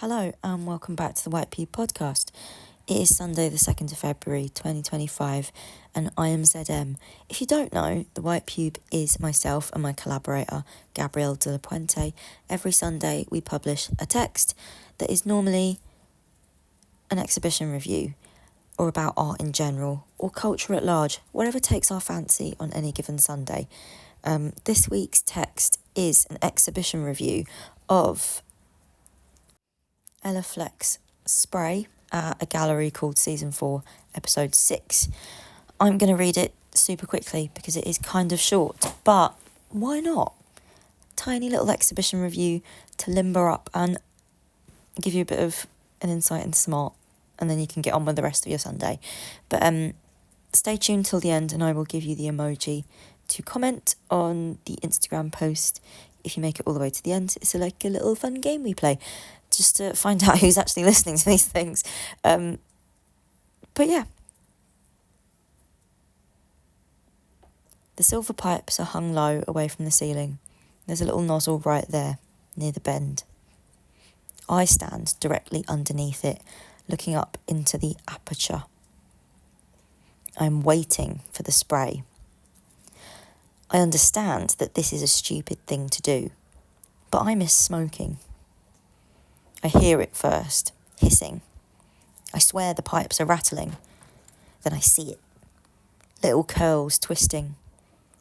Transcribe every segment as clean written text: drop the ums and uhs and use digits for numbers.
Hello and welcome back to the White Pube podcast. It is Sunday the 2nd of February 2025 and I am ZM. If you don't know, the White Pube is myself and my collaborator Gabrielle de la Puente. Every Sunday we publish a text that is normally an exhibition review or about art in general or culture at large, whatever takes our fancy on any given Sunday. This week's text is an exhibition review of Fleck's Spray at a gallery called Season 4, Episode 6. I'm going to read it super quickly because it is kind of short, but why not? Tiny little exhibition review to limber up and give you a bit of an insight into some art, and then you can get on with the rest of your Sunday. But stay tuned till the end and I will give you the emoji to comment on the Instagram post if you make it all the way to the end. It's like a little fun game we play just to find out who's actually listening to these things. But yeah. The silver pipes are hung low away from the ceiling. There's a little nozzle right there, near the bend. I stand directly underneath it, looking up into the aperture. I'm waiting for the spray. I understand that this is a stupid thing to do, but I miss smoking. I hear it first, hissing. I swear the pipes are rattling. Then I see it. Little curls twisting.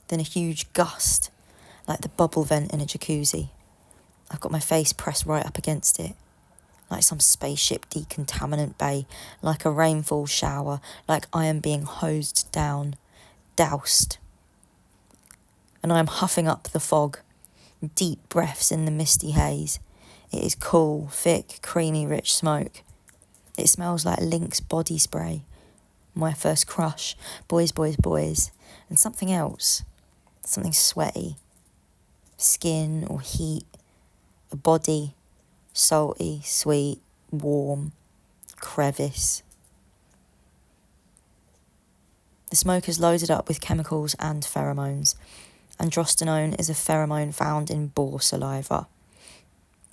Then a huge gust, like the bubble vent in a jacuzzi. I've got my face pressed right up against it, like some spaceship decontaminant bay, like a rainfall shower, like I am being hosed down, doused. And I am huffing up the fog, deep breaths in the misty haze. It is cool, thick, creamy, rich smoke. It smells like Lynx body spray, my first crush, boys, boys, boys, and something else, something sweaty, skin or heat, a body, salty, sweet, warm, crevice. The smoke is loaded up with chemicals and pheromones. Androstenone is a pheromone found in boar saliva.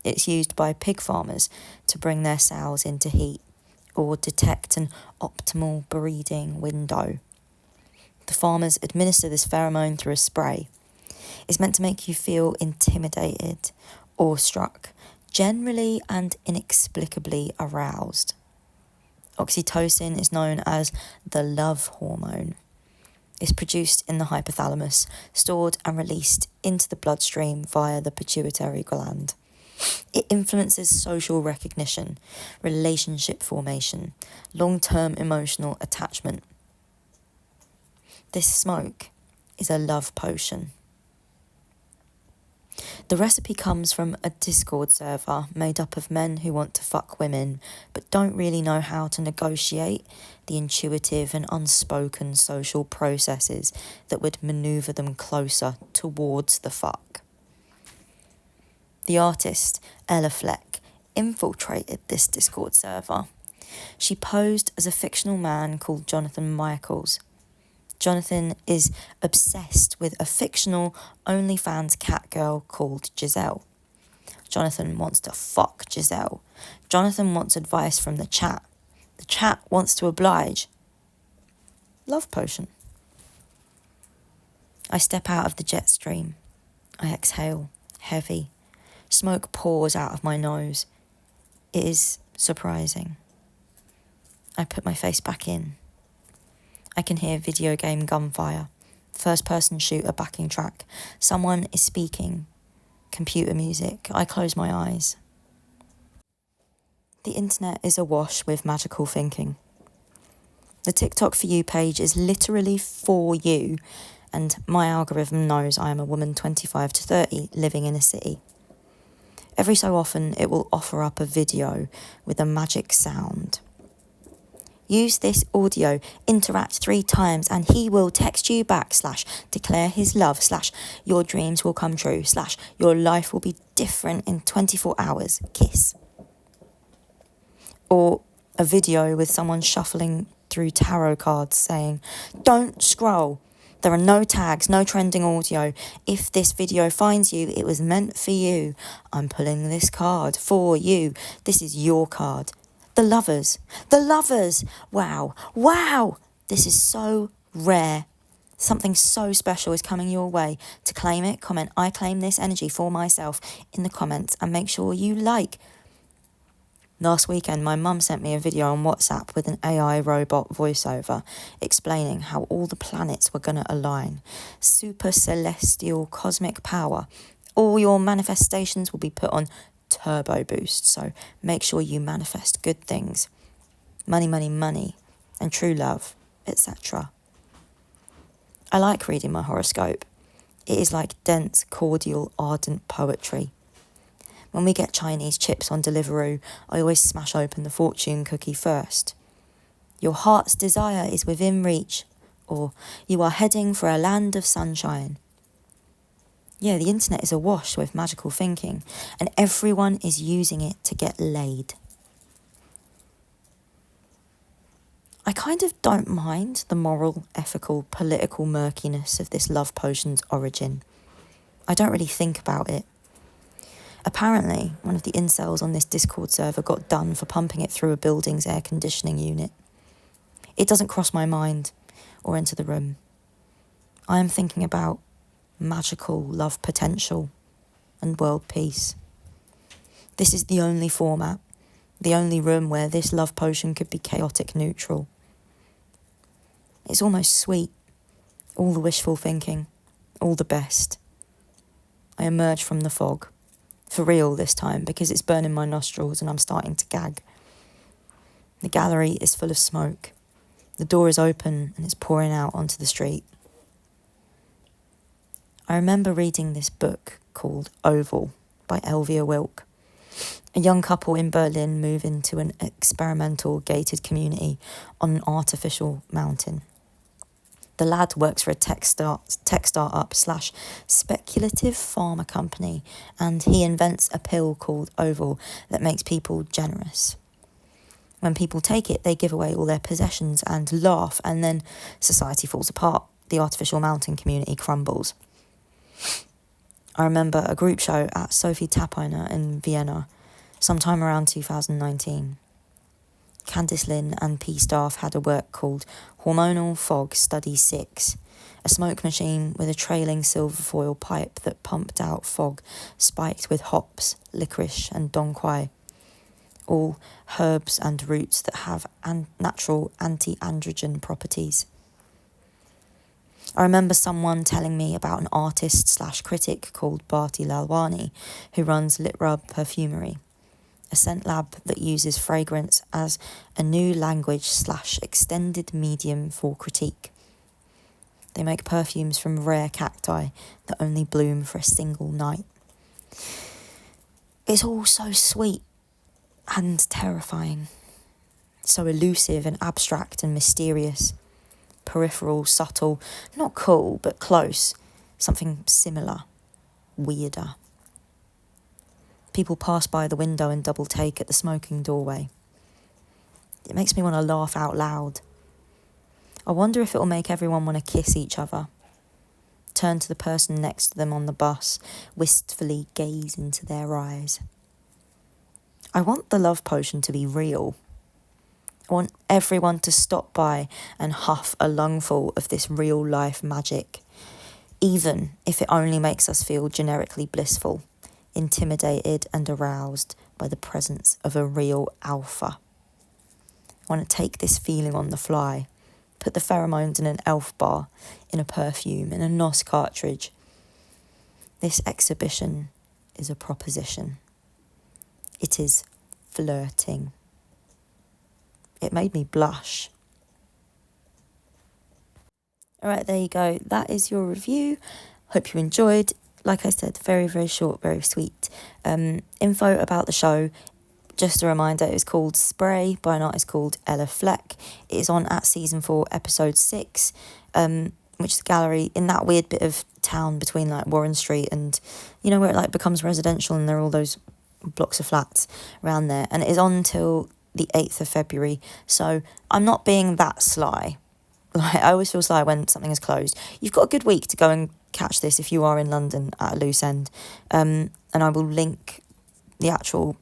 It's used by pig farmers to bring their sows into heat or detect an optimal breeding window. The farmers administer this pheromone through a spray. It's meant to make you feel intimidated, awestruck, generally and inexplicably aroused. Oxytocin is known as the love hormone. It's produced in the hypothalamus, stored and released into the bloodstream via the pituitary gland. It influences social recognition, relationship formation, long-term emotional attachment. This smoke is a love potion. The recipe comes from a Discord server made up of men who want to fuck women but don't really know how to negotiate the intuitive and unspoken social processes that would maneuver them closer towards the fuck. The artist, Fleck, infiltrated this Discord server. She posed as a fictional man called Jonathan Michaels. Jonathan is obsessed with a fictional OnlyFans cat girl called Giselle. Jonathan wants to fuck Giselle. Jonathan wants advice from the chat. The chat wants to oblige. Love potion. I step out of the jet stream. I exhale, heavy. Smoke pours out of my nose. It is surprising. I put my face back in. I can hear video game gunfire, first-person shooter backing track. Someone is speaking. Computer music. I close my eyes. The internet is awash with magical thinking. The TikTok For You page is literally for you, and my algorithm knows I am a woman 25 to 30 living in a city. Every so often, it will offer up a video with a magic sound. Use this audio, interact 3 times, and he will text you back, / declare his love, / your dreams will come true, / your life will be different in 24 hours, kiss. Or a video with someone shuffling through tarot cards saying, don't scroll, There are no tags, no trending audio. If this video finds you, it was meant for you. I'm pulling this card for you. This is your card. The lovers. The lovers. Wow. Wow. This is so rare. Something so special is coming your way. To claim it, comment, I claim this energy for myself in the comments, and make sure you like. Last weekend, my mum sent me a video on WhatsApp with an AI robot voiceover explaining how all the planets were going to align. Super celestial cosmic power. All your manifestations will be put on turbo boost, so make sure you manifest good things. Money, money, money, and true love, etc. I like reading my horoscope. It is like dense, cordial, ardent poetry. When we get Chinese chips on Deliveroo, I always smash open the fortune cookie first. Your heart's desire is within reach, or you are heading for a land of sunshine. Yeah, the internet is awash with magical thinking, and everyone is using it to get laid. I kind of don't mind the moral, ethical, political murkiness of this love potion's origin. I don't really think about it. Apparently, one of the incels on this Discord server got done for pumping it through a building's air conditioning unit. It doesn't cross my mind or enter the room. I am thinking about magical love potential and world peace. This is the only format, the only room where this love potion could be chaotic neutral. It's almost sweet, all the wishful thinking, all the best. I emerge from the fog. For real this time, because it's burning my nostrils and I'm starting to gag. The gallery is full of smoke. The door is open and it's pouring out onto the street. I remember reading this book called Oval by Elvia Wilk. A young couple in Berlin move into an experimental gated community on an artificial mountain. The lad works for a tech startup / speculative pharma company, and he invents a pill called Oval that makes people generous. When people take it, they give away all their possessions and laugh, and then society falls apart. The artificial mountain community crumbles. I remember a group show at Sophie Tapiner in Vienna, sometime around 2019. Candice Lynn and P staff had a work called Hormonal Fog Study 6, a smoke machine with a trailing silver foil pipe that pumped out fog spiked with hops, licorice and dong quai, all herbs and roots that have natural anti-androgen properties. I remember someone telling me about an artist / critic called Bharti Lalwani who runs Lit Rub Perfumery, a scent lab that uses fragrance as a new language / extended medium for critique. They make perfumes from rare cacti that only bloom for a single night. It's all so sweet and terrifying, so elusive and abstract and mysterious, peripheral, subtle, not cool, but close, something similar, weirder. People pass by the window and double take at the smoking doorway. It makes me want to laugh out loud. I wonder if it will make everyone want to kiss each other. Turn to the person next to them on the bus, wistfully gaze into their eyes. I want the love potion to be real. I want everyone to stop by and huff a lungful of this real life magic, even if it only makes us feel generically blissful, intimidated and aroused by the presence of a real alpha. I want to take this feeling on the fly, put the pheromones in an elf bar, in a perfume, in a NOS cartridge. This exhibition is a proposition. It is flirting. It made me blush. All right, there you go. That is your review. Hope you enjoyed. Like I said, very, very short, very sweet. Info about the show. Just a reminder, it's called Spray by an artist called Ella Fleck. It is on at season 4, episode 6, which is a gallery in that weird bit of town between like Warren Street and, you know, where it like becomes residential and there are all those blocks of flats around there. And it is on till the 8th of February. So I'm not being that sly. Like, I always feel sly when something is closed. You've got a good week to go and catch this if you are in London at a loose end. And I will link the actual,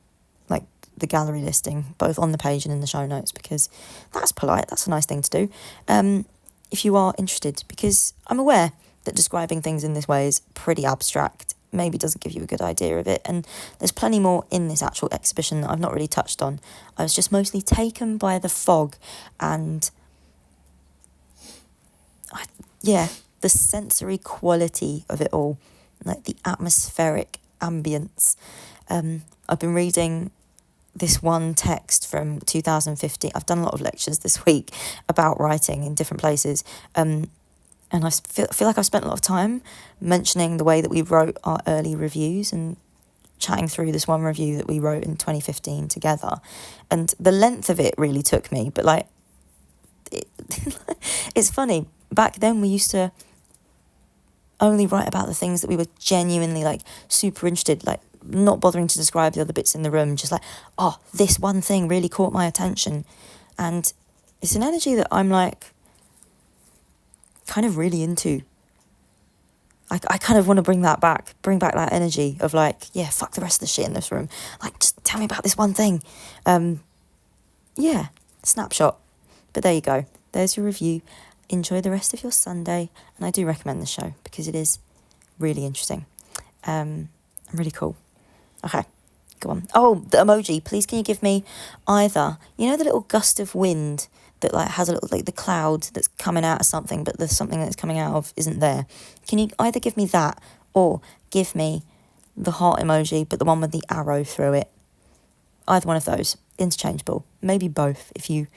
like, the gallery listing, both on the page and in the show notes, because that's polite. That's a nice thing to do. If you are interested, because I'm aware that describing things in this way is pretty abstract, maybe doesn't give you a good idea of it. And there's plenty more in this actual exhibition that I've not really touched on. I was just mostly taken by the fog and the sensory quality of it all, like the atmospheric ambience. I've been reading this one text from 2015. I've done a lot of lectures this week about writing in different places. And I feel like I've spent a lot of time mentioning the way that we wrote our early reviews and chatting through this one review that we wrote in 2015 together. And the length of it really took me, but like, it's funny. Back then we used to only write about the things that we were genuinely like super interested, like not bothering to describe the other bits in the room, just like, oh, this one thing really caught my attention. And it's an energy that I'm like kind of really into. I kind of want to bring back that energy of like, yeah, fuck the rest of the shit in this room. Like, just tell me about this one thing. Snapshot. But there you go. There's your review. Enjoy the rest of your Sunday. And I do recommend the show because it is really interesting. Really cool. Okay, go on. Oh, the emoji. Please can you give me either, you know, the little gust of wind that like has a little, like the cloud that's coming out of something, but there's something that's coming out of isn't there. Can you either give me that or give me the heart emoji, but the one with the arrow through it? Either one of those. Interchangeable. Maybe both if you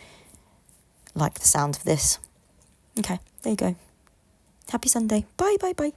like the sound of this. Okay, there you go. Happy Sunday. Bye, bye, bye.